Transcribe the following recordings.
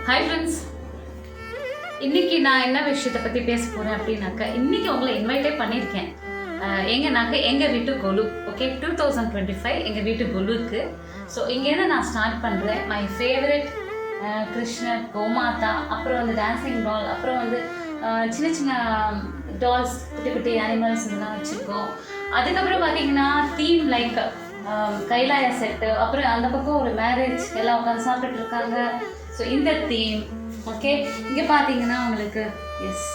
Hi friends, இன்றைக்கி நான் என்ன விஷயத்தை பற்றி பேச போகிறேன் அப்படின்னாக்கா, இன்றைக்கி உங்களை இன்வைட்டே பண்ணியிருக்கேன். எங்கேனாக்கா எங்கள் வீட்டு கொலு. ஓகே, 2025 எங்கள் வீட்டு கொலுக்கு. ஸோ இங்கேருந்து நான் ஸ்டார்ட் பண்ணுறேன். மை ஃபேவரட் கிருஷ்ணர், கோமாதா, அப்புறம் வந்து டான்ஸிங் டால், அப்புறம் வந்து சின்ன சின்ன டால்ஸ், குட்டி குட்டி அனிமல்ஸ் இதெல்லாம் வச்சுருக்கோம். அதுக்கப்புறம் பார்த்தீங்கன்னா தீம் லைக் கைலாய செட்டு, அப்புறம் அந்த பக்கம் ஒரு மேரேஜ் எல்லாம் உட்காந்து சாப்பிட்டுட்டு இருக்காங்க. ஸோ இந்த தீம். ஓகே, இங்கே பார்த்தீங்கன்னா உங்களுக்கு எஸ்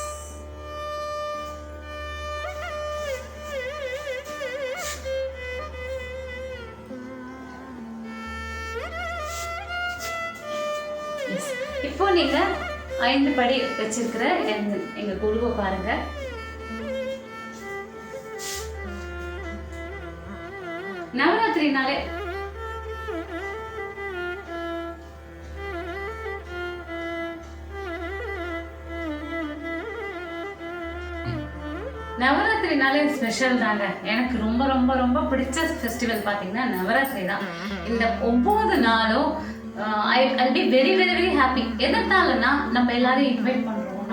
இப்போ நீங்கள் 5 படி வச்சிருக்கிற எங்கள் குழுவை பாருங்க. நவராத்திரினாலே நவராத்திரினாலே ஸ்பெஷல் தாங்க. எனக்கு ரொம்ப ரொம்ப ரொம்ப பிடிச்ச ஃபெஸ்டிவல் பார்த்தீங்கன்னா நவராத்திரி தான். இந்த 9 நாளும் I be very very very happy. எதனாலன்னா நம்ம எல்லாரையும் இன்வைட் பண்ணுறோம்.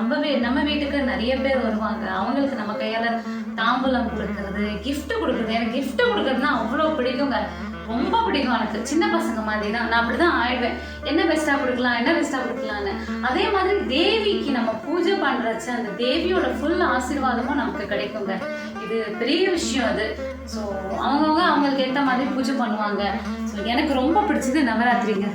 நம்ம வீட்டுக்கு நிறைய பேர் வருவாங்க. அவங்களுக்கு நம்ம கையால் தாம்பூலம் கொடுக்கறது, கிஃப்ட் கொடுக்குறது. எனக்கு கிஃப்ட் கொடுக்கறதுனா அவ்வளோ பிடிக்குங்க, ரொம்ப பிடிக்கும். எனக்கு சின்ன பசங்க மாதிரி தான். நான் அப்படி தான் ஆயிடுவேன். என்ன பெஸ்ட்டாக கொடுக்கலான்னு. அதே மாதிரி தேவிக்கு நம்ம பூஜை பண்ணுறச்சு அந்த தேவியோட ஃபுல் ஆசீர்வாதமும் நமக்கு கிடைக்குங்க. இது பெரிய விஷயம் அது. ஸோ அவங்களுக்கு ஏற்ற மாதிரி பூஜை பண்ணுவாங்க. ஸோ எனக்கு ரொம்ப பிடிச்சது நவராத்திரிங்க.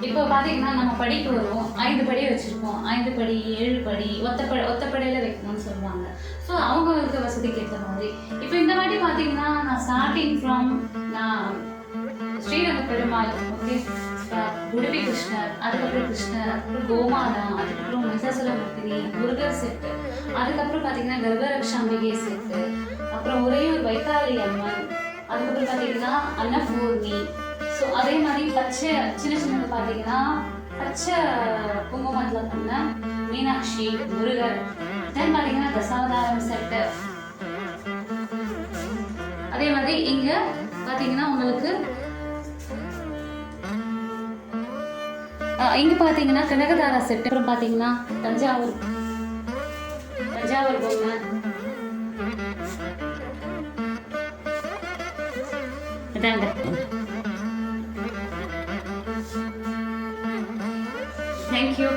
இப்போ பார்த்தீங்கன்னா நம்ம படிக்கு வருவோம். 5 படி வச்சுருக்கோம். 5 படி 7 படி ஒத்தப்படையில் வைக்கணும்னு சொல்லுவாங்க. ஸோ அவங்களுக்கு வசதிக்கு ஏற்ற மாதிரி. இப்போ இந்த வாட்டி பார்த்தீங்கன்னா நான் starting from Sriranga Perumal, okay, Udupi கிருஷ்ணர், அதுக்கப்புறம் கிருஷ்ணர், அப்புறம் கோமாதா, அதுக்கப்புறம் மிசாசுரமூர்த்தினி, முருகர் செட்டு, அதுக்கப்புறம் பார்த்தீங்கன்னா கர்ப்பரக்ஷாம்பிகை செட்டு, அப்புறம் உறையூர் வைத்தாளி அம்மன், அதுக்கப்புறம் பார்த்தீங்கன்னா அன்னபூர்ணி. ஸோ அதே மாதிரி பச்சை சின்னது பார்த்தீங்கன்னா பச்சை குங்குமத்தில் பண்ண மீனாட்சி, முருகர், தென் பார்த்தீங்கன்னா தசாவதாரம் செட்டு. அதே மாதிரி இங்கே பார்த்தீங்கன்னா உங்களுக்கு இங்கே பார்த்தீங்கன்னா கனகதாரா செட்டு, அப்புறம் பார்த்தீங்கன்னா தஞ்சாவூர் பொம்மை. இதாங்க. Thank you.